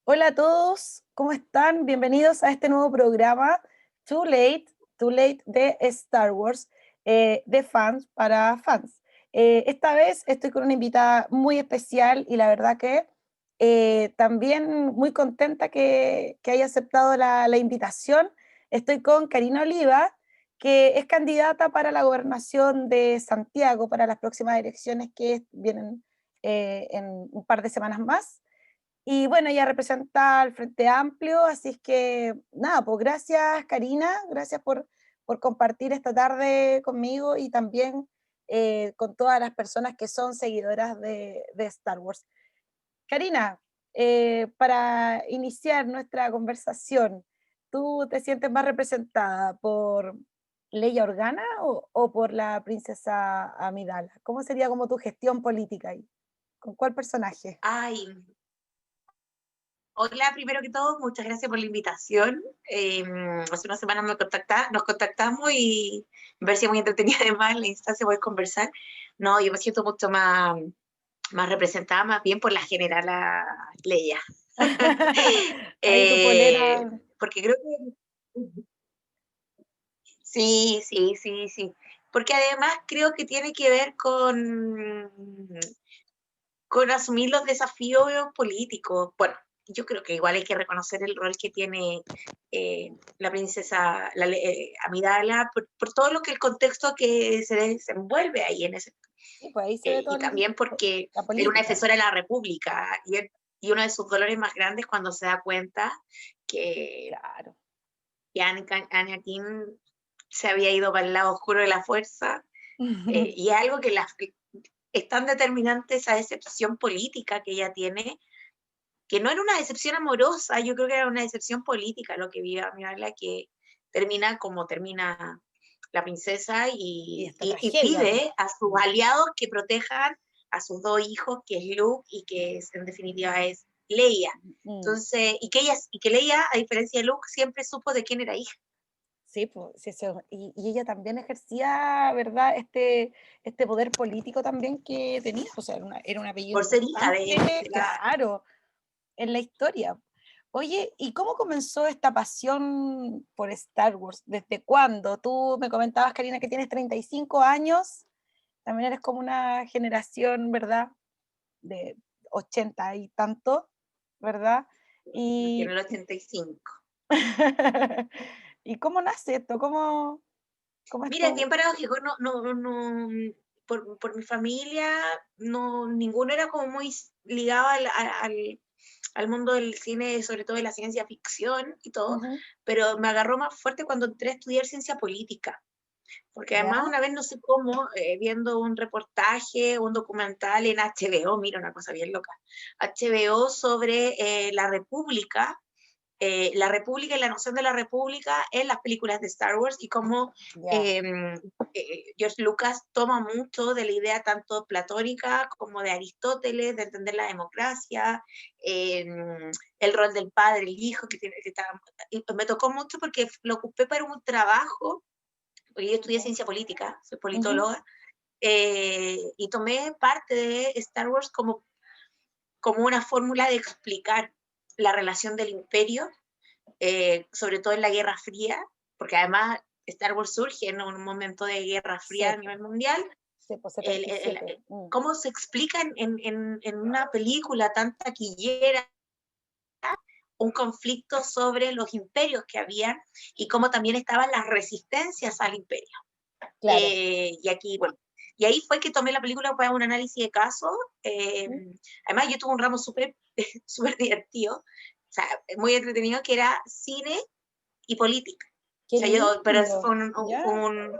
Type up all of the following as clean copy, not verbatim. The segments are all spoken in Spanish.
Hola a todos, ¿cómo están? Bienvenidos a este nuevo programa Too Late de Star Wars, de fans para fans. Esta vez estoy con una invitada muy especial y la verdad que también muy contenta que haya aceptado la invitación. Estoy con Karina Oliva, que es candidata para la gobernación de Santiago para las próximas elecciones que vienen en un par de semanas más. Y bueno, ella representa al Frente Amplio, así es que nada, pues gracias Karina, gracias por compartir esta tarde conmigo y también con todas las personas que son seguidoras de Star Wars. Karina, para iniciar nuestra conversación, ¿tú te sientes más representada por Leia Organa o por la princesa Amidala? ¿Cómo sería como tu gestión política ahí? ¿Con cuál personaje? Ay, hola, primero que todo, muchas gracias por la invitación. Hace una semana nos contactamos y me parecía muy entretenida además la instancia poder conversar. No, yo me siento mucho más representada, más bien por la generala Leia. Ahí tu Eh, polera. Porque creo que sí, sí, sí, sí. Porque además creo que tiene que ver con asumir los desafíos políticos. Bueno, yo creo que igual hay que reconocer el rol que tiene la princesa Amidala por todo lo que el contexto que se desenvuelve ahí en ese. Sí, pues ahí se ve Y toda también porque la era una política. defensora de la República y uno de sus dolores más grandes cuando se da cuenta que, Claro. que Anakin se había ido para el lado oscuro de la fuerza. Y es algo que es tan determinante esa decepción política que ella tiene, que no era una decepción amorosa, yo creo que era una decepción política lo que vive Amidala, que termina como termina la princesa Y esta y tragedia, pues. pide a sus aliados que protejan a sus dos hijos, que es Luke y que en definitiva es Leia. Mm, Entonces, y que Leia, a diferencia de Luke, siempre supo de quién era hija. sí, pues, sí, y ella también ejercía, ¿verdad? Este poder político también que tenía, o sea, era un apellido Por ser hija importante, de la. claro, en la historia. Oye, ¿y cómo comenzó esta pasión por Star Wars? ¿Desde cuándo? Tú me comentabas, Karina, que tienes 35 años, también eres como una generación, ¿verdad? De 80 y tanto, ¿verdad? Nació en Y, el 85. ¿y cómo nace esto? ¿Cómo es Mira, es tu...? bien paradójico, por mi familia, no, ninguno era como muy ligado al mundo del cine, sobre todo de la ciencia ficción y todo, Ujú. pero me agarró más fuerte cuando entré a estudiar ciencia política, porque ¿Ya? además una vez no sé cómo, viendo un reportaje, un documental en HBO, mira una cosa bien loca, HBO sobre la República y la noción de la República en las películas de Star Wars y cómo Ya. eh, George Lucas toma mucho de la idea tanto platónica como de Aristóteles, de entender la democracia, eh, el rol del padre, el hijo, y me tocó mucho porque lo ocupé para un trabajo, porque yo estudié ciencia política, soy Ujú. politóloga, y tomé parte de Star Wars como una fórmula de explicar la relación del imperio, sobre todo en la Guerra Fría, porque además Star Wars surge en un momento de Guerra Fría Sí, a nivel mundial. sí, pues El, 77. cómo se explica en una película tan taquillera un conflicto sobre los imperios que habían y cómo también estaban las resistencias al imperio. Claro. Y aquí, bueno, y ahí fue que tomé la película para un análisis de caso. Eh, Ujú. Además, yo tuve un ramo súper super divertido, o sea, muy entretenido, que era cine y política. O Qué sea, pero eso lindo. ¿Ya? fue ¿Como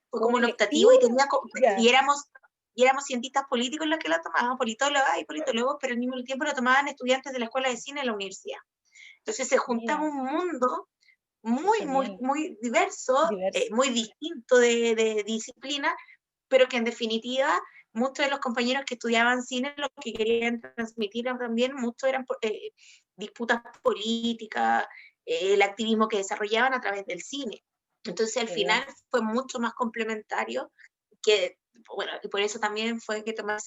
como un un electivo? optativo Ya. y éramos cientistas políticos los que lo tomaban, politólogas y politólogos, pero al mismo tiempo lo tomaban estudiantes de la escuela de cine en la universidad. Entonces se juntaba Mira, un mundo qué muy, genial. muy diverso, Diverso. muy distinto de disciplina, pero que en definitiva muchos de los compañeros que estudiaban cine lo que querían transmitir también, muchos eran disputas políticas, el activismo que desarrollaban a través del cine. Entonces al Qué final bien. fue mucho más complementario que, bueno, y por eso también fue que tomé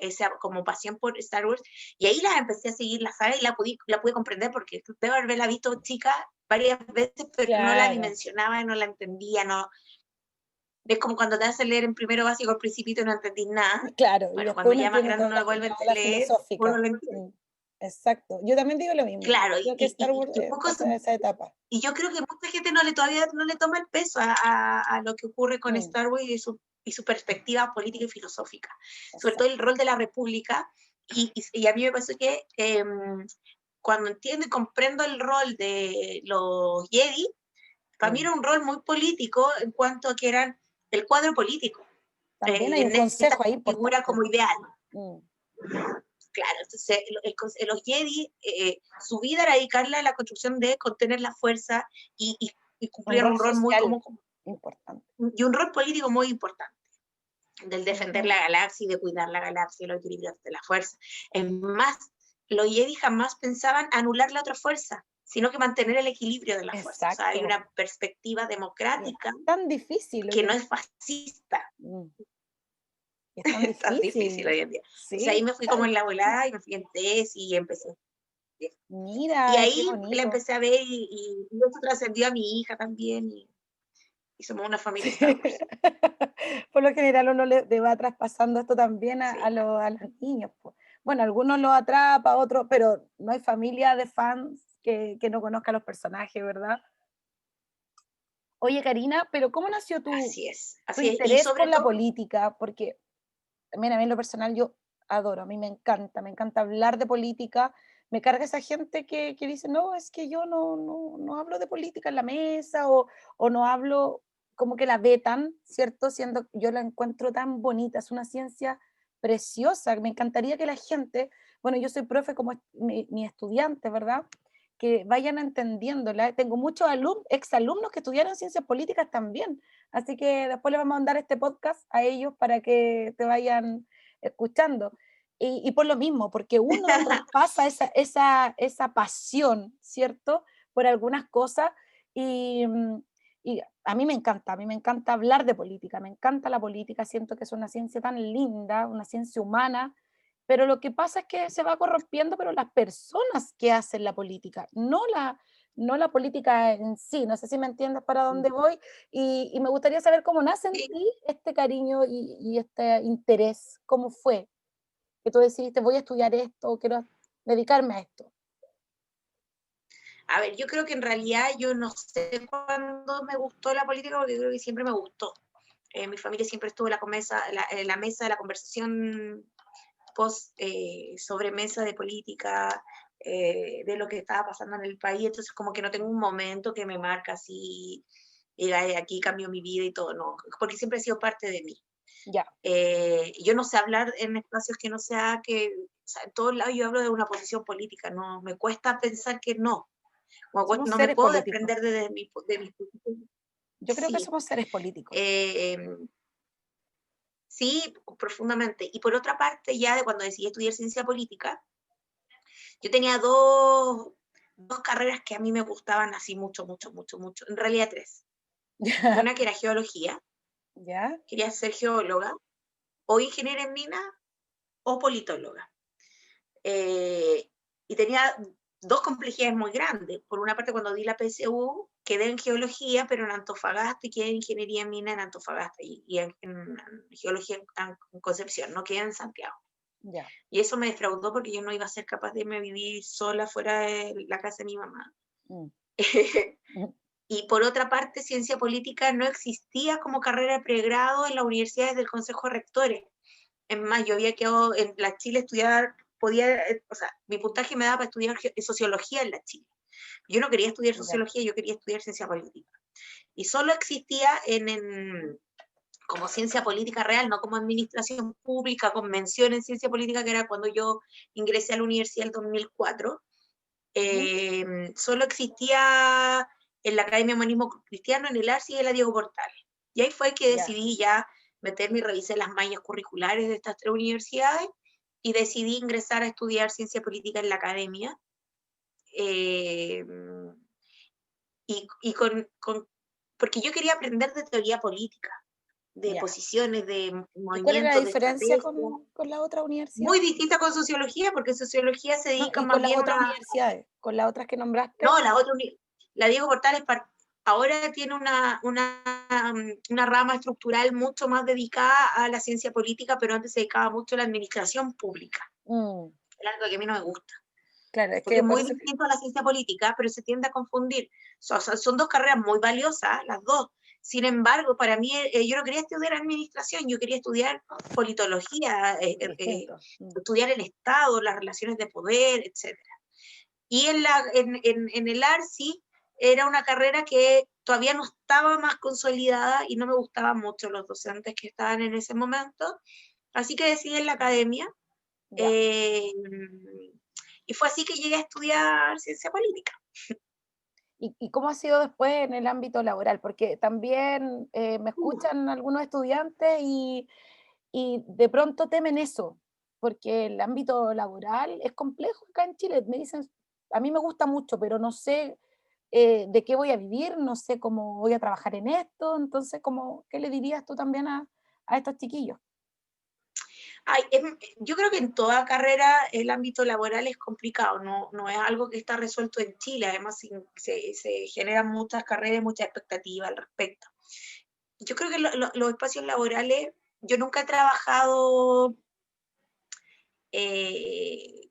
esa como pasión por Star Wars, y ahí las empecé a seguir la saga y la pude comprender porque debo haberla visto chica varias veces, pero no la Claro, dimensionaba, no la entendía, no. Es como cuando te hacen leer en primero básico al principio y no entendís nada. claro, y Bueno, después cuando uno ya más entiende grande toda uno la, lo vuelve la a ola leer, uno filosófica. lo entiende. Exacto, yo también digo lo mismo. Claro, Creo que Star Wars y poco pasa esa etapa. y yo creo que mucha gente todavía no le toma el peso a lo que ocurre con Mm, Star Wars y su perspectiva política y filosófica, sobre todo exacto. el rol de la República. Y a mí me pasó que cuando entiendo y comprendo el rol de los Jedi, para mí era un rol muy político en cuanto a que eran el cuadro político, También hay un en esta consejo ahí figura importante. como ideal. Mm, Claro, entonces los Jedi, su vida era dedicarla a la construcción de contener la fuerza y un cumplían rol un rol muy social importante. y un rol político muy importante, del defender Ujú, la galaxia y de cuidar la galaxia y los equilibrios de la fuerza. Es más, los Jedi jamás pensaban anular la otra fuerza, sino que mantener el equilibrio de la fuerza. O sea, hay exacto. una perspectiva Y es democrática tan difícil que hoy no en es fascista. mm, es tan Es tan difícil difícil. hoy en día. Entonces ahí Sí, me fui como en la volada y me fui en tesis y empecé. Y mira, qué ahí la bonito. empecé a ver y eso trascendió a mi hija también y somos una familia Star Wars. Por lo general uno le va traspasando esto también Sí. a los niños, po. Bueno, algunos lo atrapa, otros, pero no hay familia de fans que no conozca a los personajes, ¿verdad? Oye, Karina, pero ¿cómo nació tu Así es. Y interés por sobre la todo, política? Porque, mira, a mí en lo personal yo adoro, a mí me encanta hablar de política, me carga esa gente que dice, no, es que yo no hablo de política en la mesa o no hablo, como que la vetan, ¿cierto? Siendo, yo la encuentro tan bonita, es una ciencia preciosa, me encantaría que la gente, bueno, yo soy profe como mi estudiante, ¿verdad? Que vayan entendiéndola. Tengo muchos exalumnos que estudiaron ciencias políticas también, así que después les vamos a mandar este podcast a ellos para que te vayan escuchando. Y por lo mismo, porque uno traspasa esa pasión, ¿cierto? Por algunas cosas y a mí me encanta, a mí me encanta hablar de política, me encanta la política, siento que es una ciencia tan linda, una ciencia humana, pero lo que pasa es que se va corrompiendo, pero las personas que hacen la política, no la política en sí, no sé si me entiendes para dónde voy, y me gustaría saber cómo nace en sí. ti este cariño y este interés, cómo fue que tú decidiste voy a estudiar esto, quiero dedicarme a esto. A ver, yo creo que en realidad yo no sé cuándo me gustó la política porque creo que siempre me gustó. Mi familia siempre estuvo en la mesa de la conversación post sobremesa de política, de lo que estaba pasando en el país, entonces como que no tengo un momento que me marca así, y aquí cambió mi vida y todo, no, porque siempre ha sido parte de mí. Ya, Yo no sé hablar en espacios que no sea que, o sea, en todos lados yo hablo de una posición política, no, me cuesta pensar que no, somos no me seres puedo políticos. desprender de mi posición. Yo creo que Sí, somos seres políticos. eh, sí, profundamente. Y por otra parte, ya de cuando decidí estudiar ciencia política, yo tenía dos carreras que a mí me gustaban así mucho, mucho, mucho, mucho. En realidad tres. Ya, Una que era geología, ya, quería ser geóloga, o ingeniera en mina, o politóloga. Eh, y tenía dos complejidades muy grandes. Por una parte, cuando di la PSU, quedé en geología, pero en Antofagasta, y quedé en ingeniería en mina en Antofagasta, y en geología en Concepción, no quedé en Santiago. ya. Y eso me defraudó porque yo no iba a ser capaz de irme a vivir sola fuera de la casa de mi mamá. Mm, mm, Y por otra parte, ciencia política no existía como carrera de pregrado en las universidades del Consejo de Rectores. Es más, yo había quedado en la Chile a estudiar, podía, o sea, mi puntaje me daba para estudiar sociología en la Chile. Yo no quería estudiar ya, sociología, yo quería estudiar ciencia política. Y solo existía como ciencia política real, no como administración pública, con mención en ciencia política, que era cuando yo ingresé a la universidad en 2004. ujú, Solo existía en la Academia Humanismo Cristiano, en el ARCI y en la Diego Portales. Y ahí fue que ya, decidí ya meterme y revisé las mallas curriculares de estas tres universidades y decidí ingresar a estudiar ciencia política en la academia. Eh, y porque yo quería aprender de teoría política. Ya. posiciones, de ¿Y cuál es la movimientos, de diferencia estrategia. con la otra universidad? Muy distinta con sociología, porque sociología se No, dedica y más con las bien a otras una... universidades, con las otras que nombraste. No, la Diego Portales ahora tiene una rama estructural mucho más dedicada a la ciencia política, pero antes se dedicaba mucho a la administración pública. Mm, Es algo que a mí no me gusta, claro, es porque que es por muy eso distinto a la ciencia política, pero se tiende a confundir. Son dos carreras muy valiosas, las dos. Sin embargo, para mí, yo no quería estudiar administración, yo quería estudiar politología, es distinto. estudiar el Estado, las relaciones de poder, etc. Y en el ARSI era una carrera que todavía no estaba más consolidada y no me gustaban mucho los docentes que estaban en ese momento, así que decidí en la academia, Ya. eh, y fue así que llegué a estudiar ciencia política. ¿Y cómo ha sido después en el ámbito laboral? Porque también me escuchan algunos estudiantes y de pronto temen eso, porque el ámbito laboral es complejo acá en Chile. Me dicen, a mí me gusta mucho, pero no sé de qué voy a vivir, no sé cómo voy a trabajar en esto. Entonces, ¿qué le dirías tú también a estos chiquillos? Ay, yo creo que en toda carrera el ámbito laboral es complicado, no es algo que está resuelto en Chile, además se generan muchas carreras y muchas expectativas al respecto. Yo creo que los espacios laborales, yo nunca he trabajado, que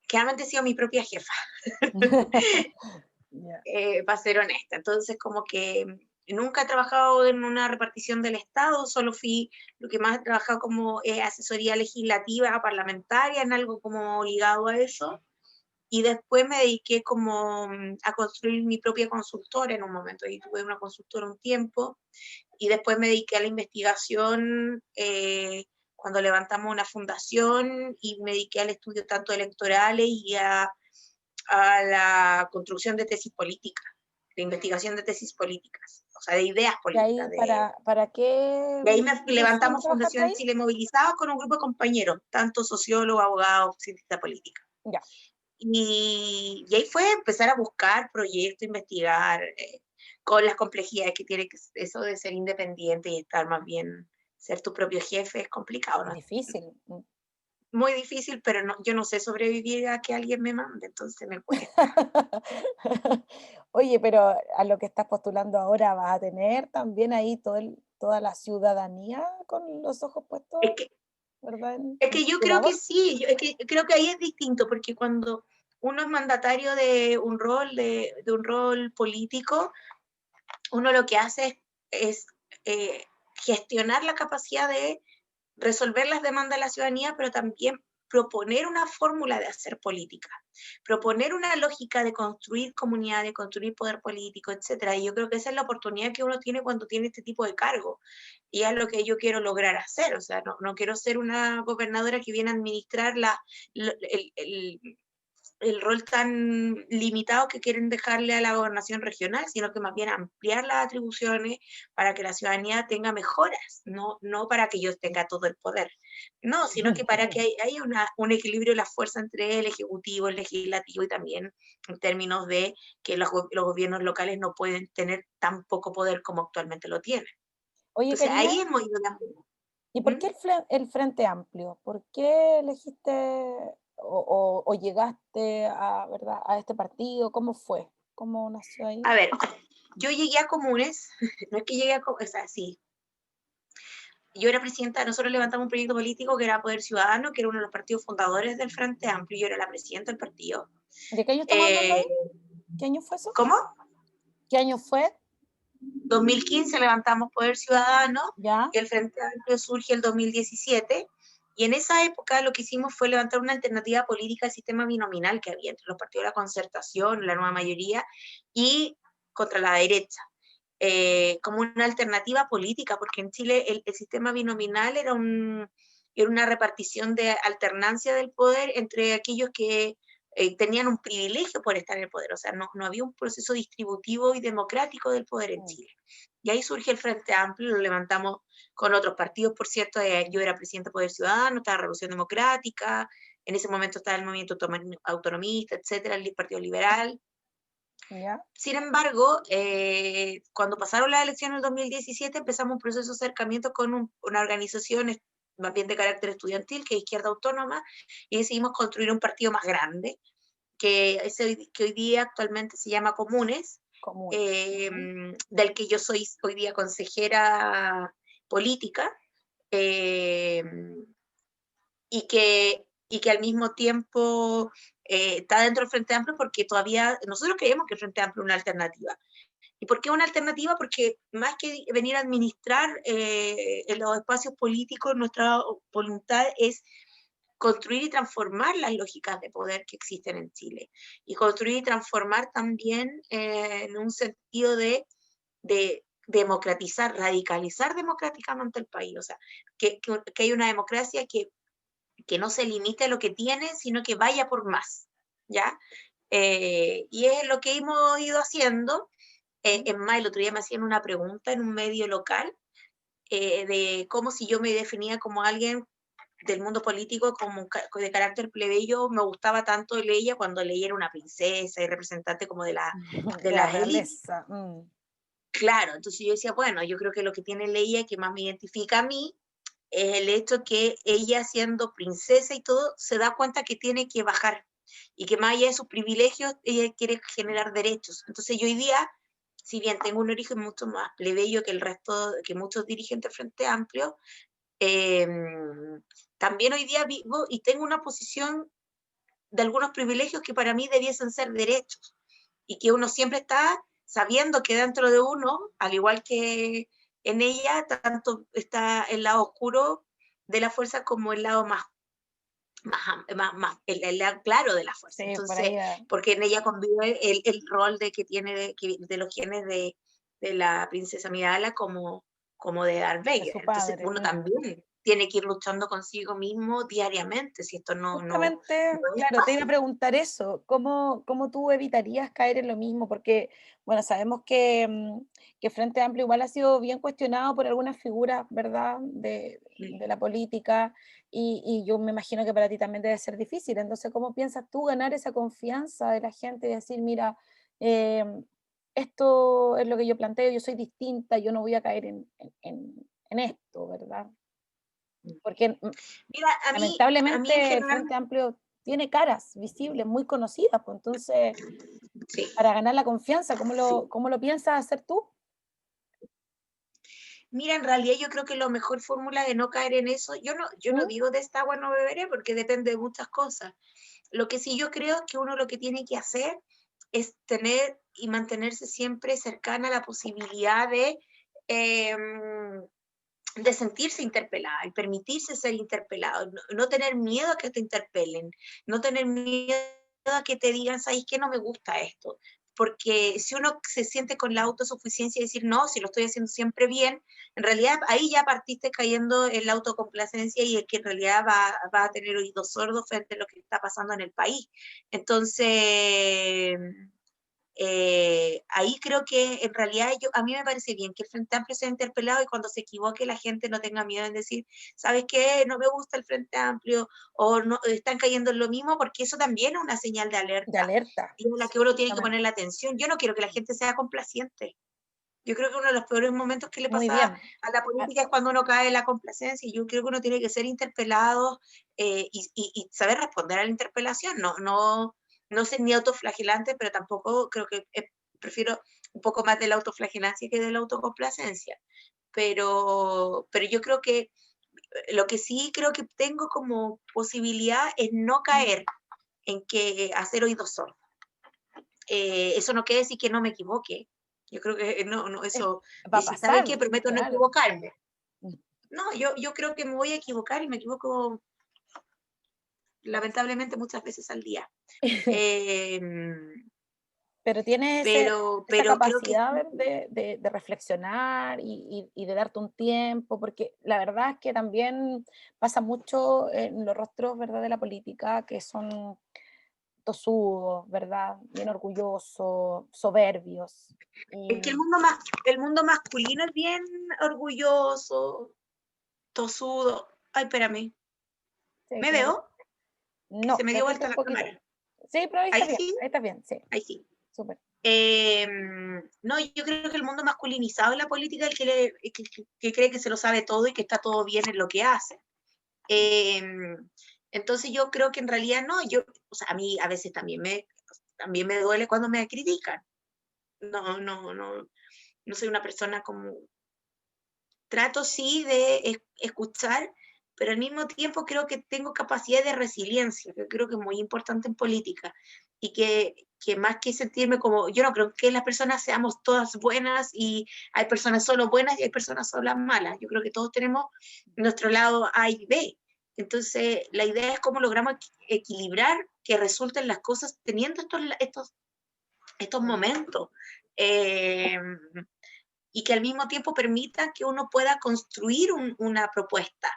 realmente he sido mi propia jefa, Ya. para ser honesta. Entonces, como que nunca he trabajado en una repartición del Estado, solo fui lo que más he trabajado como asesoría legislativa parlamentaria, en algo como ligado a eso. Y después me dediqué como a construir mi propia consultora en un momento. Y tuve una consultora un tiempo. Y después me dediqué a la investigación cuando levantamos una fundación y me dediqué al estudio tanto electorales y a la construcción de tesis políticas, de investigación de tesis políticas, o sea, de ideas ¿Y políticas. ahí para qué Y ahí visión levantamos trabajaste Fundación ahí? Chile Movilizados con un grupo de compañeros, tanto sociólogos, abogados, cientistas políticos. Ya. Y ahí fue empezar a buscar proyectos, investigar, con las complejidades que tiene eso de ser independiente y estar más bien, ser tu propio jefe es complicado, Es ¿no? difícil. Muy difícil, pero no, yo no sé sobrevivir a que alguien me mande, entonces me cuesta. Oye, pero a lo que estás postulando ahora vas a tener también ahí toda la ciudadanía con los ojos Es puestos, que, ¿verdad? es En que yo tu creo que labor. sí, es que creo que ahí es distinto, porque cuando uno es mandatario de un rol, de un rol político, uno lo que hace es gestionar la capacidad de resolver las demandas de la ciudadanía, pero también proponer una fórmula de hacer política, proponer una lógica de construir comunidad, de construir poder político, etcétera. Y yo creo que esa es la oportunidad que uno tiene cuando tiene este tipo de cargo. Y es lo que yo quiero lograr hacer. O sea, no quiero ser una gobernadora que viene a administrar el rol tan limitado que quieren dejarle a la gobernación regional, sino que más bien ampliar las atribuciones para que la ciudadanía tenga mejoras, no para que yo tenga todo el poder, no, sino que para que haya un equilibrio de la fuerza entre el ejecutivo, el legislativo y también en términos de que los gobiernos locales no pueden tener tan poco poder como actualmente lo tienen. Oye, Entonces Karina, ahí hemos ido. ¿y por ¿Mm? qué el Frente Amplio? ¿Por qué elegiste o llegaste ¿verdad? A este partido? ¿Cómo fue? ¿Cómo nació ahí? A ver, yo llegué a comunes, no es que llegué o sea, sí, yo era presidenta, nosotros levantamos un proyecto político que era Poder Ciudadano, que era uno de los partidos fundadores del Frente Amplio, yo era la presidenta del partido. ¿De qué año estamos hablando Eh, ahí? ¿Qué año fue eso? ¿Cómo? ¿Qué año fue? 2015 levantamos Poder Ciudadano, ¿Ya? y el Frente Amplio surge el 2017, y en esa época lo que hicimos fue levantar una alternativa política al sistema binominal que había entre los partidos de la concertación, la nueva mayoría, y contra la derecha. Como una alternativa política, porque en Chile el sistema binominal era una repartición de alternancia del poder entre aquellos que tenían un privilegio por estar en el poder, o sea, no había un proceso distributivo y democrático del poder en Mm. Chile. Y ahí surge el Frente Amplio, lo levantamos con otros partidos, por cierto, yo era presidenta de Poder Ciudadano, estaba Revolución Democrática, en ese momento estaba el movimiento autonomista, etcétera, el Partido Liberal, ¿Ya? Sin embargo, cuando pasaron las elecciones del 2017, empezamos un proceso de acercamiento con una organización más bien de carácter estudiantil, que es Izquierda Autónoma, y decidimos construir un partido más grande, que hoy día actualmente se llama Comunes, Comunes. del que yo soy hoy día consejera política, eh, y que al mismo tiempo está dentro del Frente Amplio porque todavía nosotros creemos que el Frente Amplio es una alternativa. ¿Y por qué una alternativa? Porque más que venir a administrar en los espacios políticos, nuestra voluntad es construir y transformar las lógicas de poder que existen en Chile. Y construir y transformar también en un sentido de democratizar, radicalizar democráticamente el país. O sea, que hay una democracia que no se limite a lo que tiene, sino que vaya por más, ¿ya? Y es lo que hemos ido haciendo. En más, el otro día me hacían una pregunta en un medio local de cómo si yo me definía como alguien del mundo político como de carácter plebeyo, me gustaba tanto Leia cuando Leia era una princesa y representante como de De la las élites. realeza. Claro, entonces yo decía, bueno, yo creo que lo que tiene Leia que más me identifica a mí es el hecho que ella siendo princesa y todo, se da cuenta que tiene que bajar y que más allá de sus privilegios, ella quiere generar derechos. Entonces yo hoy día, si bien tengo un origen mucho más plebeyo que el resto, que muchos dirigentes del Frente Amplio, eh, también hoy día vivo y tengo una posición de algunos privilegios que para mí debiesen ser derechos y que uno siempre está sabiendo que dentro de uno, al igual que en ella, tanto está el lado oscuro de la fuerza como el lado el lado claro de la fuerza. Sí, por ahí Entonces, va. porque en ella convive el rol de que tiene de los genes de la princesa Amidala como de Darth De Vader. su Entonces, padre. uno también tiene que ir luchando consigo mismo diariamente, si esto Justamente, no es claro, te iba a fácil. preguntar eso, ¿cómo tú evitarías caer en lo mismo? Porque, bueno, sabemos que Frente Amplio igual ha sido bien cuestionado por algunas figuras, ¿verdad?, de la política, y yo me imagino que para ti también debe ser difícil. Entonces, ¿cómo piensas tú ganar esa confianza de la gente y decir, mira, esto es lo que yo planteo, yo soy distinta, yo no voy a caer en esto, ¿verdad? Porque Mira, a mí en lamentablemente el general, Frente Amplio tiene caras visibles, muy conocidas, pues entonces, sí, para ganar la confianza, sí. cómo lo piensas hacer tú? Mira, en realidad yo creo que la mejor fórmula de no caer en eso, yo no ¿Mm? digo de esta agua no beberé porque depende de muchas cosas. Lo que sí yo creo que uno lo que tiene que hacer es tener y mantenerse siempre cercana a la posibilidad em, de sentirse interpelada y permitirse ser interpelado, no tener miedo a que te interpelen, no tener miedo a que te digan, ¿sabes qué? No me gusta esto. Porque si uno se siente con la autosuficiencia y decir, no, si lo estoy haciendo siempre bien, en realidad ahí ya partiste cayendo en la autocomplacencia y es que en realidad va a tener oídos sordos frente a lo que está pasando en el país. Entonces, ahí creo que en realidad a mí me parece bien que el Frente Amplio sea interpelado y cuando se equivoque la gente no tenga miedo en decir, ¿sabes qué? No me gusta el Frente Amplio o no están cayendo en lo mismo, porque eso también es una señal de De alerta alerta, y en la sí, que uno tiene que poner justamente. la atención. Yo no quiero que la gente sea complaciente. Yo creo que uno de los peores momentos que le Muy pasa bien. a la Ah, política es cuando uno cae en la complacencia y yo creo que uno tiene que ser interpelado y saber responder a la interpelación, no ser ni autoflagelante, pero tampoco creo que prefiero un poco más de la autoflagelancia que de la autocomplacencia. Pero yo creo que lo que sí creo que tengo como posibilidad es no mm, caer en que hacer oídos sordos. Eso no quiere decir que no me equivoque. Yo creo que no, es eso, va a si sabe pasar, que prometo no claro. equivocarme. Mm, No, yo creo que me voy a equivocar y me equivoco lamentablemente muchas veces al día. Eh, pero tienes esa pero creo que capacidad de reflexionar y de darte un tiempo, porque la verdad es que también pasa mucho en los rostros, ¿verdad?, de la política, que son tosudos, ¿verdad? Bien orgullosos, soberbios. es que Y el mundo masculino es bien orgulloso, tosudo. Ay, espérame, sí, ¿me claro. veo? Que se No, me te dio fuiste vuelta un la poquito. cámara. Sí, pero Ahí sí, ahí está bien, sí, ahí sí. súper. No, yo creo que el mundo masculinizado en la política es el que cree que se lo sabe todo y que está todo bien en lo que hace. Entonces yo creo que en realidad no, o sea, a mí a veces también me duele cuando me critican. No soy una persona como, trato sí de escuchar, pero al mismo tiempo creo que tengo capacidad de resiliencia, que creo que es muy importante en política, y que más que sentirme como, yo no creo que las personas seamos todas buenas y hay personas solo buenas y hay personas solo malas, yo creo que todos tenemos nuestro lado A y B, entonces la idea es cómo logramos equilibrar que resulten las cosas teniendo estos momentos. Eh, y que al mismo tiempo permitan que uno pueda construir una propuesta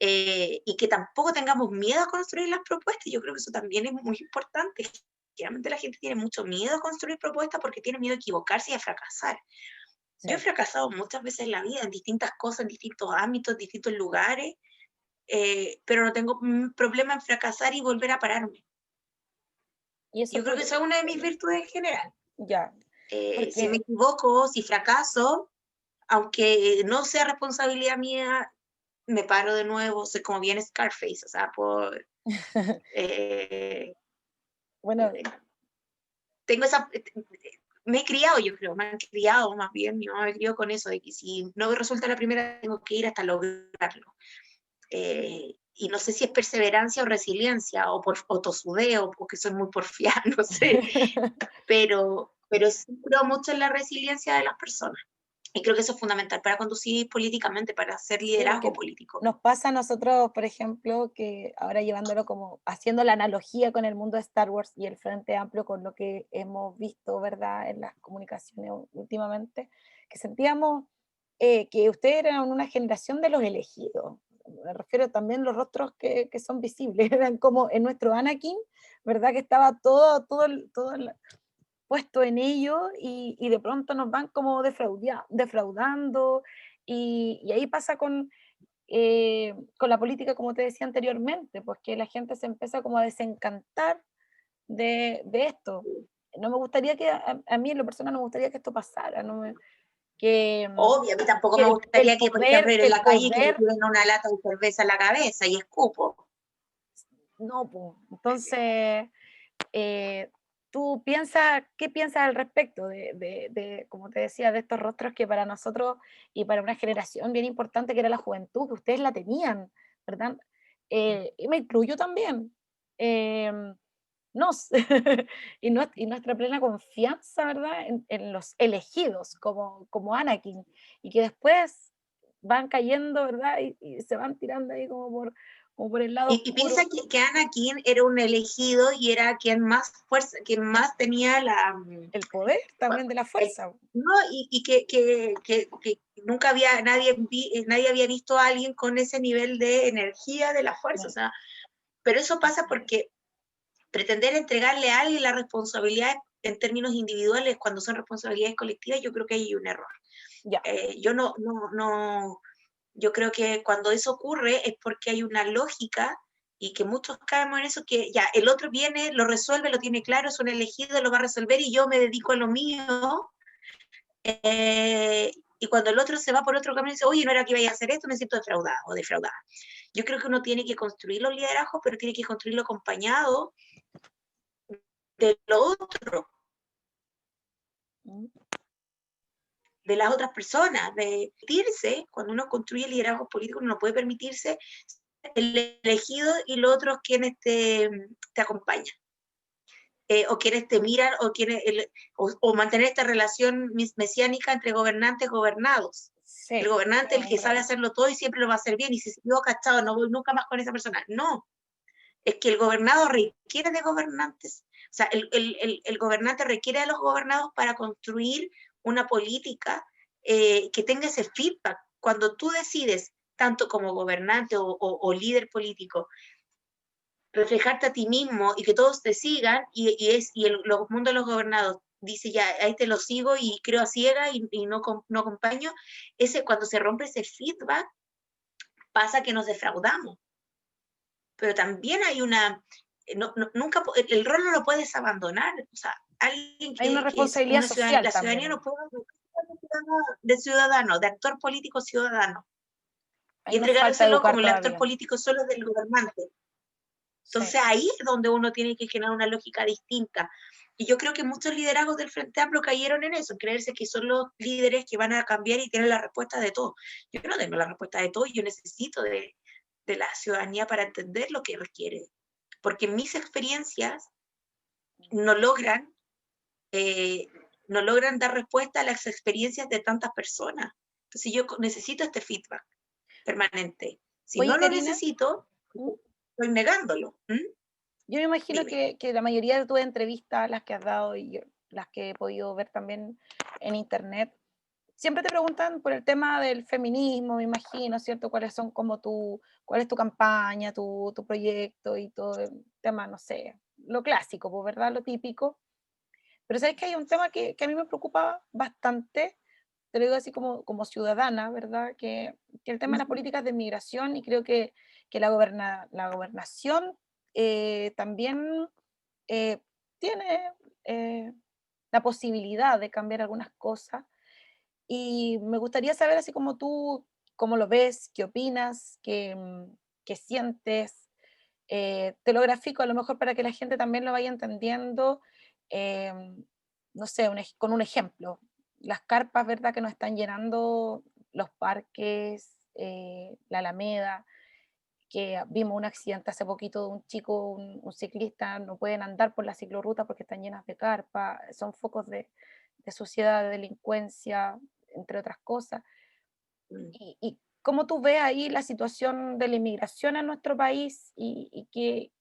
y que tampoco tengamos miedo a construir las propuestas. Yo creo que eso también es muy importante. Generalmente la gente tiene mucho miedo a construir propuestas porque tiene miedo a equivocarse y a fracasar. Sí. Yo he fracasado muchas veces en la vida, en distintas cosas, en distintos ámbitos, en distintos lugares, pero no tengo problema en fracasar y volver a pararme. Y eso Yo creo que esa es una de mis virtudes en general. ya, Si me porque equivoco, si fracaso, aunque no sea responsabilidad mía, me paro de nuevo, soy como bien Scarface, o sea, eh, bueno, tengo esa, me he criado, yo creo, me han criado más bien, mi mamá me crió con eso, de que si no me resulta la primera, tengo que ir hasta lograrlo. Y no sé si es perseverancia o resiliencia, o tosudeo, porque soy muy porfiada, no sé, pero sí creo mucho en la resiliencia de las personas. Y creo que eso es fundamental para conducir políticamente, para hacer sí, liderazgo porque político. nos pasa a nosotros, por ejemplo, que ahora llevándolo como haciendo la analogía con el mundo de Star Wars y el Frente Amplio con lo que hemos visto, ¿verdad?, en las comunicaciones últimamente, que sentíamos que ustedes eran una generación de los elegidos. Me refiero también a los rostros que son visibles, eran como en nuestro Anakin, ¿verdad?, que estaba todo puesto en ello y de pronto nos van como defraudando y ahí pasa con la política, como te decía anteriormente, pues que la gente se empieza como a desencantar de esto. No me gustaría a mí en lo personal no me gustaría que esto pasara, que, Obvio, a mí tampoco que me el gustaría que, por ejemplo, poder, ir que en el la calle y que me poder, tiren una lata de cerveza en la cabeza y escupo. no, pues. Entonces, eh, ¿tú qué piensas al respecto como te decía, de estos rostros que para nosotros y para una generación bien importante que era la juventud, que ustedes la tenían, ¿verdad? Y me incluyo también. Nos, y nuestra plena confianza, ¿verdad? En los elegidos, como Anakin, y que después van cayendo, ¿verdad? Y se van tirando ahí como por el lado Y oscuro. piensa que Anakin era un elegido y era quien más fuerza, quien más tenía El poder también de la el- fuerza. no, y que nunca nadie había visto a alguien con ese nivel de energía de la fuerza. O sea, pero eso pasa porque pretender entregarle a alguien la responsabilidad en términos individuales cuando son responsabilidades colectivas, yo creo que hay un error. Ya. Yo yo creo que cuando eso ocurre es porque hay una lógica y que muchos caemos en eso, que ya el otro viene, lo resuelve, lo tiene claro, es un elegido, lo va a resolver y yo me dedico a lo mío. Y cuando el otro se va por otro camino y dice, oye, no era que iba a hacer esto, me siento defraudado o defraudada. Yo creo que uno tiene que construir los liderazgos, pero tiene que construirlo acompañado de lo otro, Mm. de las otras personas, de permitirse, cuando uno construye liderazgos políticos, uno no puede permitirse el elegido y los otros quienes te acompañan. O quienes te miran, o mantener esta relación mesiánica entre gobernantes y gobernados. El Sí, gobernante es el que sabe hombre, hacerlo todo y siempre lo va a hacer bien, y si se equivoca, chao, no voy nunca más con esa persona. No, es que el gobernado requiere de gobernantes. O sea, el gobernante requiere de los gobernados para construir una política que tenga ese feedback. Cuando tú decides, tanto como gobernante o líder político, reflejarte a ti mismo y que todos te sigan, y el mundo de los gobernados dice ya, ahí te lo sigo y creo a ciega y no acompaño, cuando se rompe ese feedback, pasa que nos defraudamos. Pero también hay nunca, el rol no lo puedes abandonar, o sea, alguien Hay una que es responsabilidad una ciudadanía, social la también ciudadanía ahí. no puede de ciudadano, de actor político ciudadano, y Ahí nos falta entregárselo educar como el actor todavía. político solo del gobernante. Sí. Entonces ahí es donde uno tiene que generar una lógica distinta. Y yo creo que muchos liderazgos del Frente Amplio cayeron en eso, en creerse que son los líderes que van a cambiar y tienen la respuesta de todo. Yo no tengo la respuesta de todo, yo necesito de la ciudadanía para entender lo que requiere. Porque mis experiencias no logran, eh, no logran dar respuesta a las experiencias de tantas personas. Entonces yo necesito este feedback permanente. Si Oye, no lo Karina, necesito, ¿mm? estoy negándolo. Yo me imagino Dime. que la mayoría de tus entrevistas, las que has dado y las que he podido ver también en internet, siempre te preguntan por el tema del feminismo, me imagino, ¿cierto? ¿Cuáles son como cuál es tu campaña, tu proyecto y todo el tema, no sé, lo clásico, pues, ¿verdad? Lo típico. Pero sabes que hay un tema que a mí me preocupa bastante, te lo digo así como ciudadana, ¿verdad? Que el tema de las políticas de migración y creo que la gobernación también eh, tiene la posibilidad de cambiar algunas cosas y me gustaría saber así como tú, cómo lo ves, qué opinas, qué sientes. Te lo grafico a lo mejor para que la gente también lo vaya entendiendo, no sé, con un ejemplo. Las carpas, ¿verdad? Que nos están llenando los parques, la Alameda, que vimos un accidente hace poquito de un chico, un ciclista, no pueden andar por la ciclorruta porque están llenas de carpa, son focos de suciedad, de delincuencia, entre otras cosas. Y cómo tú ves ahí la situación de la inmigración en nuestro país y qué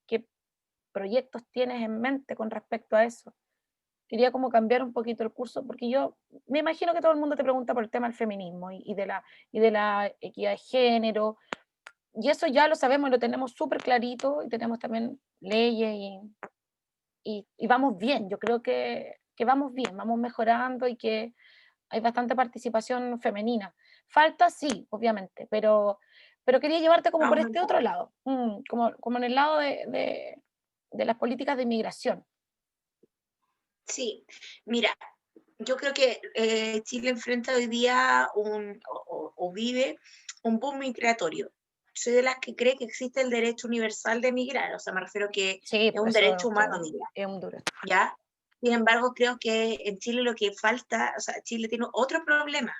proyectos tienes en mente con respecto a eso. Quería como cambiar un poquito el curso, porque yo me imagino que todo el mundo te pregunta por el tema del feminismo y de la equidad de género, y eso ya lo sabemos y lo tenemos súper clarito, y tenemos también leyes y vamos bien. Yo creo que vamos bien, vamos mejorando y que hay bastante participación femenina. Falta, sí, obviamente, pero quería llevarte como por este otro Aumentar. lado, como en el lado de las políticas de inmigración. Sí, mira, yo creo que Chile enfrenta hoy día o vive un boom migratorio. Soy de las que cree que existe el derecho universal de migrar, o sea, me refiero que Sí, es por un eso derecho humano migrar, es un duro. ¿ya? Sin embargo, creo que en Chile lo que falta, o sea, Chile tiene otro problema.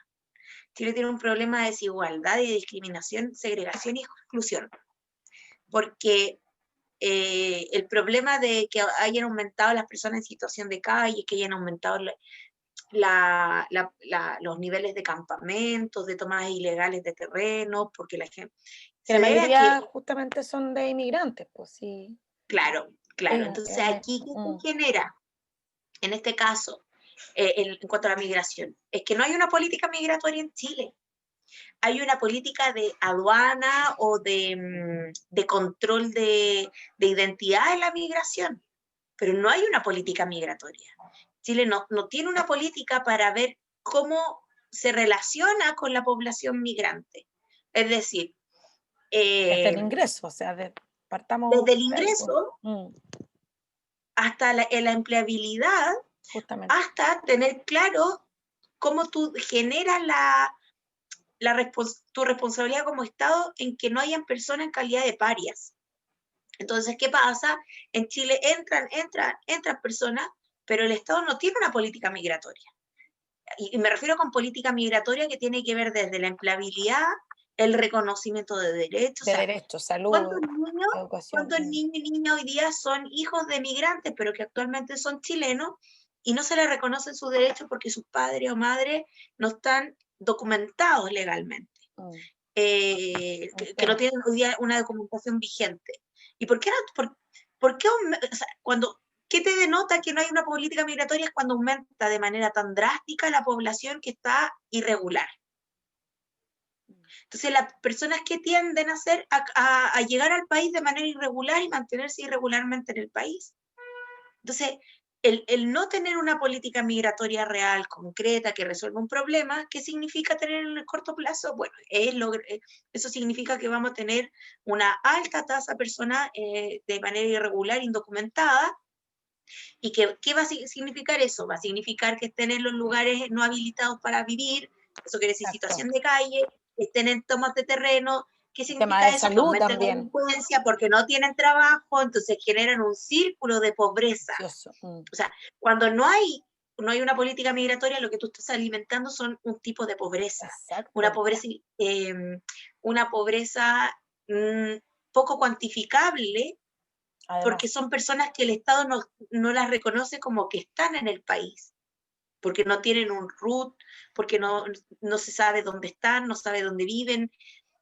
Chile tiene un problema de desigualdad y de discriminación, segregación y exclusión, porque el problema de que hayan aumentado las personas en situación de calle, que hayan aumentado los niveles de campamentos, de tomas ilegales de terreno, porque la gente Que la se debe a que, mayoría justamente son de inmigrantes, pues sí. claro, claro, entonces Es aquí, ¿qué se genera? En este caso, en cuanto a la migración, es que no hay una política migratoria en Chile. Hay una política de aduana o de control de identidad en la migración, pero no hay una política migratoria. Chile no tiene una política para ver cómo se relaciona con la población migrante. Es decir, desde el eh, ingreso, o sea, partamos desde el de ahí, pues. ingreso hasta la empleabilidad, Justamente. hasta tener claro cómo tú generas tu responsabilidad como Estado en que no hayan personas en calidad de parias. Entonces, ¿qué pasa? En Chile entran personas, pero el Estado no tiene una política migratoria. Y me refiero con política migratoria que tiene que ver desde la empleabilidad, el reconocimiento de derechos, o De sea, derechos, salud, ¿cuántos niños, educación. cuántos niños y niñas hoy día son hijos de migrantes, pero que actualmente son chilenos y no se les reconocen sus derechos porque sus padres o madres no están documentados legalmente? Que no Entiendo. tienen hoy día una documentación vigente. ¿Y por qué, o sea, qué te denota que no hay una política migratoria? Es cuando aumenta de manera tan drástica la población que está irregular. Entonces, las personas que tienden a hacer a llegar al país de manera irregular y mantenerse irregularmente en el país. Entonces, el no tener una política migratoria real, concreta, que resuelva un problema, ¿qué significa tener en el corto plazo? Bueno, eso significa que vamos a tener una alta tasa de personas de manera irregular, indocumentada, ¿Y qué va a significar eso? Va a significar que estén en los lugares no habilitados para vivir, eso quiere decir Exacto. situación de calle, estén en tomas de terreno. ¿Qué Tema significa de eso? Que salud aumenten la también. delincuencia porque no tienen trabajo, entonces generan un círculo de pobreza. O sea, cuando no hay una política migratoria, lo que tú estás alimentando son un tipo de pobreza. Exacto. Una pobreza poco cuantificable, Además, porque son personas que el Estado no las reconoce como que están en el país, porque no tienen un RUT, porque no se sabe dónde están, no sabe dónde viven.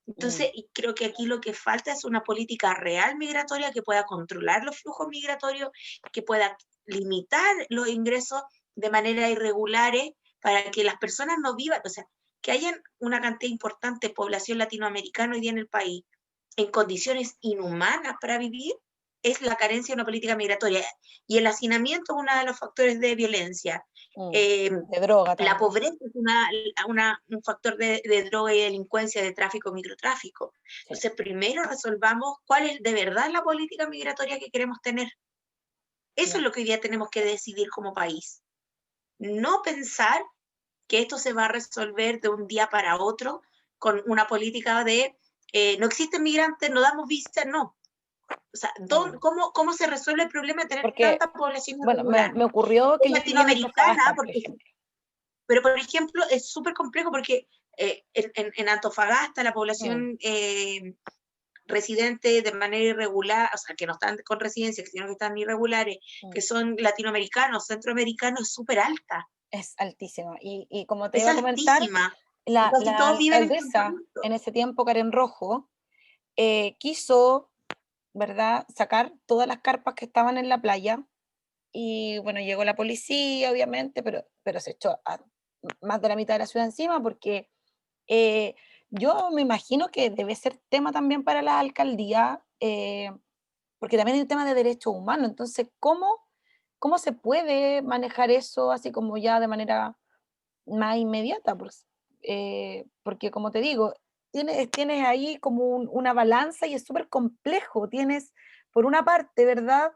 Entonces, y creo que aquí lo que falta es una política real migratoria que pueda controlar los flujos migratorios, que pueda limitar los ingresos de manera irregulares para que las personas no vivan, o sea, que haya una cantidad importante de población latinoamericana hoy día en el país en condiciones inhumanas para vivir, es la carencia de una política migratoria. Y el hacinamiento es uno de los factores de violencia. de droga también. La pobreza es un factor de droga y delincuencia, de tráfico, microtráfico. Entonces, primero resolvamos cuál es de verdad la política migratoria que queremos tener. Eso es lo que hoy día tenemos que decidir como país. No pensar que esto se va a resolver de un día para otro con una política de no existen migrantes, no damos visa, no. O sea, ¿cómo se resuelve el problema de tener tanta población irregular? Me ocurrió que yo latinoamericana, pero por ejemplo, es súper complejo porque en Antofagasta la población residente de manera irregular, o sea, que no están con residencia, sino que están irregulares, que son latinoamericanos, centroamericanos, es súper alta. Es altísima. Y como te es iba a comentar, altísima. la todos viven alcaldesa en ese tiempo, Karen Rojo, quiso, ¿verdad?, sacar todas las carpas que estaban en la playa. Y bueno, llegó la policía, obviamente, pero se echó a más de la mitad de la ciudad encima porque yo me imagino que debe ser tema también para la alcaldía, porque también hay un tema de derechos humanos. Entonces, ¿cómo se puede manejar eso así como ya de manera más inmediata? Pues, porque como te digo, tienes ahí como una balanza y es súper complejo. Tienes, por una parte, ¿verdad?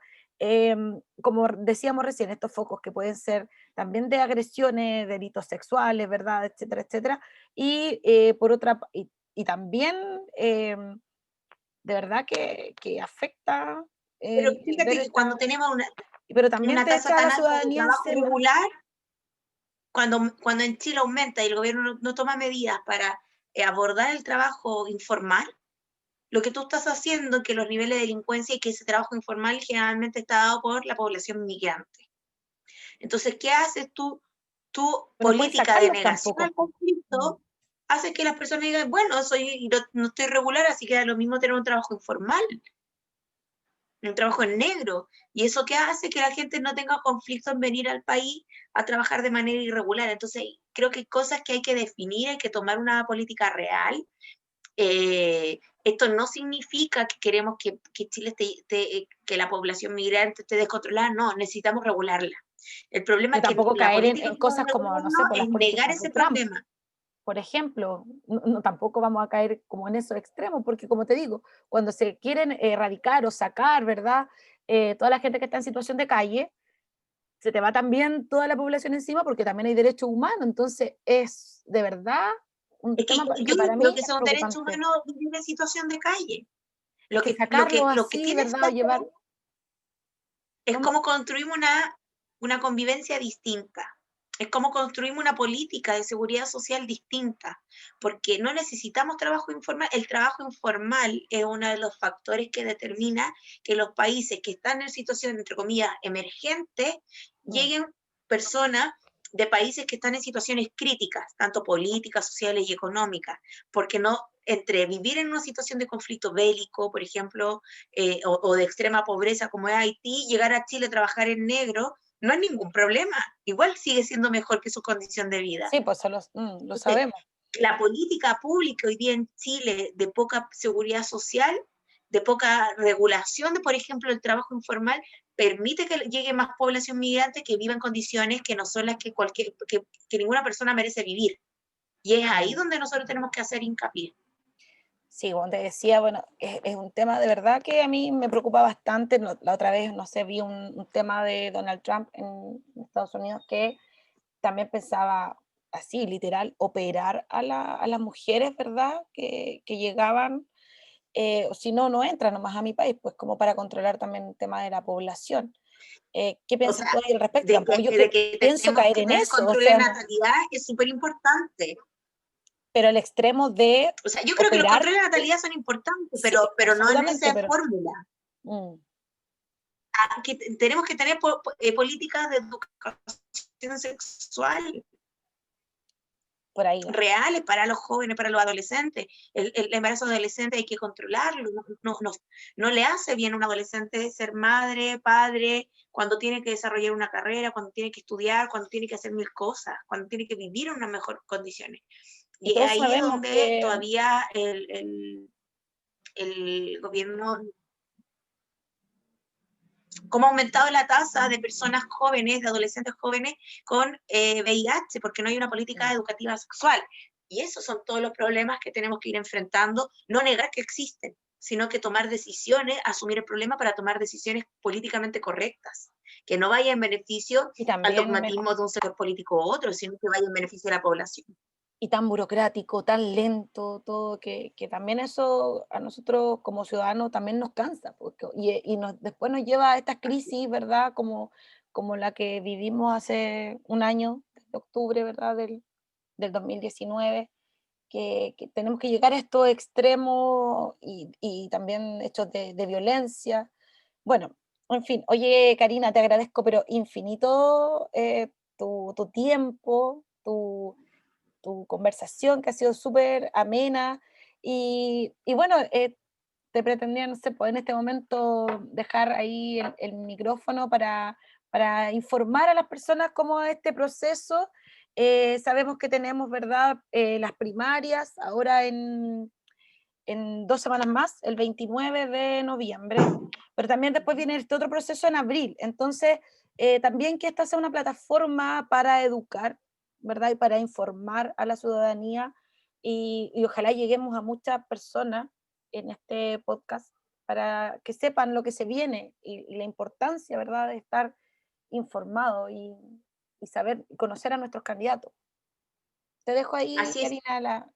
Como decíamos recién, estos focos que pueden ser también de agresiones, delitos sexuales, ¿verdad? Etcétera, etcétera. Y por otra, y también, de verdad que afecta Pero el fíjate ver que cuando tenemos pero también una te tasa echa a la tan alta de ciudadanía trabajo encima. irregular, cuando en Chile aumenta y el gobierno no toma medidas para abordar el trabajo informal, lo que tú estás haciendo es que los niveles de delincuencia y que ese trabajo informal generalmente está dado por la población migrante. Entonces, ¿qué haces tú? Tu No puedes política de sacarlos negación tampoco. al conflicto hace que las personas digan, bueno, no estoy regular, así que da lo mismo tener un trabajo informal, un trabajo en negro. ¿Y eso qué hace? Que la gente no tenga conflicto en venir al país a trabajar de manera irregular. Entonces, creo que hay cosas que hay que definir, hay que tomar una política real. Esto no significa que queremos que Chile que la población migrante esté descontrolada, no, necesitamos regularla. El problema Pero es que tampoco la caer política en para cosas como, no sé, regularlo por las es negar políticas de ese Trump, problema. por ejemplo. Tampoco vamos a caer como en esos extremos, porque como te digo, cuando se quieren erradicar o sacar, ¿verdad? Toda la gente que está en situación de calle, se te va también toda la población encima porque también hay derechos humanos. Entonces es de verdad un Es que tema yo que para no creo mí que es sea un derecho preocupante. humano vivir en situación de calle. Es que sacarlo Lo que así, tienes ¿verdad? que O llevar, hacer es ¿cómo? cómo construimos una convivencia distinta. Es cómo construimos una política de seguridad social distinta, porque no necesitamos trabajo informal. El trabajo informal es uno de los factores que determina que los países que están en situación, entre comillas, emergente, lleguen personas de países que están en situaciones críticas, tanto políticas, sociales y económicas, porque no, entre vivir en una situación de conflicto bélico, por ejemplo, o de extrema pobreza como es Haití, llegar a Chile a trabajar en negro, no hay ningún problema. Igual sigue siendo mejor que su condición de vida. Sí, pues lo Entonces, sabemos. la política pública hoy día en Chile de poca seguridad social, de poca regulación de, por ejemplo, el trabajo informal, permite que llegue más población migrante que viva en condiciones que no son las que ninguna persona merece vivir. Y es ahí donde nosotros tenemos que hacer hincapié. Sí, como te decía, bueno, es un tema de verdad que a mí me preocupa bastante. La otra vez, no sé, vi un tema de Donald Trump en Estados Unidos que también pensaba así, literal, operar a las mujeres, ¿verdad? Que llegaban, o si no, no entran nomás a mi país, pues como para controlar también el tema de la población. ¿Qué O piensas sea, tú ahí al respecto? Tampoco yo de que pienso tenemos caer que en tener eso, o control de sea, no, natalidad es súper importante. pero al extremo de O sea, yo creo que los operar, controles de natalidad son importantes, sí, pero no en absolutamente, esa pero fórmula. mm, Que tenemos que tener políticas de educación sexual por ahí va. reales para los jóvenes, para los adolescentes. El embarazo adolescente hay que controlarlo. No le hace bien a un adolescente ser madre, padre, cuando tiene que desarrollar una carrera, cuando tiene que estudiar, cuando tiene que hacer mil cosas, cuando tiene que vivir en unas mejores condiciones. Y Y todos ahí es sabemos donde que, todavía el gobierno, cómo ha aumentado la tasa de personas jóvenes, de adolescentes jóvenes con VIH, porque no hay una política educativa sexual. Y esos son todos los problemas que tenemos que ir enfrentando, no negar que existen, sino que tomar decisiones, asumir el problema para tomar decisiones políticamente correctas, que no vaya en beneficio y al también dogmatismo de un sector político u otro, sino que vaya en beneficio de la población. y tan burocrático, tan lento, todo, que también eso a nosotros como ciudadanos también nos cansa, porque, después nos lleva a estas crisis, ¿verdad? Como la que vivimos hace un año, de octubre, ¿verdad? Del 2019, que tenemos que llegar a estos extremos y también hechos de violencia. Bueno, en fin, oye Karina, te agradezco, pero infinito tu tiempo, tu conversación que ha sido súper amena y bueno, te pretendía, no sé, pues en este momento dejar ahí el micrófono para informar a las personas cómo es este proceso. Sabemos que tenemos, ¿verdad?, las primarias ahora en 2 semanas más, el 29 de noviembre, pero también después viene este otro proceso en abril. Entonces, también que esta sea una plataforma para educar, ¿verdad? Y para informar a la ciudadanía y ojalá lleguemos a muchas personas en este podcast para que sepan lo que se viene y la importancia, ¿verdad?, de estar informado y saber, conocer a nuestros candidatos. Te dejo ahí, Así es. Karina,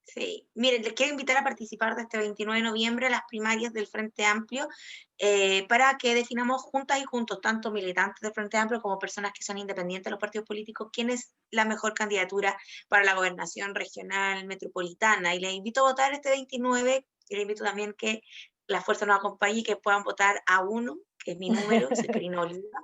Sí, miren, les quiero invitar a participar de este 29 de noviembre a las primarias del Frente Amplio para que definamos juntas y juntos, tanto militantes del Frente Amplio como personas que son independientes de los partidos políticos, quién es la mejor candidatura para la gobernación regional metropolitana. Y les invito a votar este 29 y les invito también que la fuerza nos acompañe y que puedan votar a uno, que es mi número, soy Karina Oliva.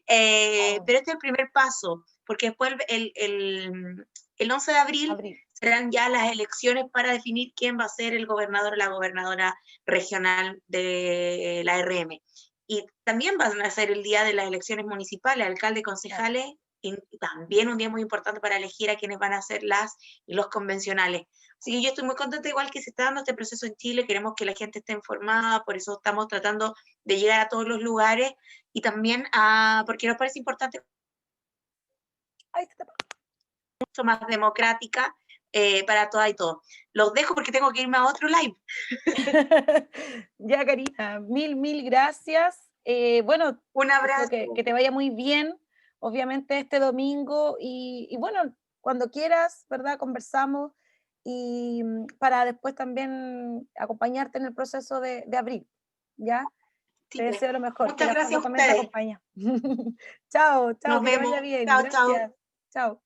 Pero este es el primer paso, porque después el 11 de abril abril. serán ya las elecciones para definir quién va a ser el gobernador o la gobernadora regional de la RM. Y también van a ser el día de las elecciones municipales, alcalde, concejales, y también un día muy importante para elegir a quienes van a ser las y los convencionales. Así que yo estoy muy contenta, igual que se está dando este proceso en Chile, queremos que la gente esté informada, por eso estamos tratando de llegar a todos los lugares y también porque nos parece importante, Ay, se te mucho más democrática para todas y todos. Los dejo porque tengo que irme a otro live. Ya, Karina, mil gracias. Bueno, Un deseo abrazo. que te vaya muy bien, obviamente este domingo, y bueno, cuando quieras, ¿verdad? Conversamos y para después también acompañarte en el proceso de abril, ¿ya? Te Sí, deseo lo mejor, que muchas la fuerza gracias a también te ustedes. acompañe. Chao, chao, Nos que te vemos. vaya bien, Chao, chao. gracias. Chao.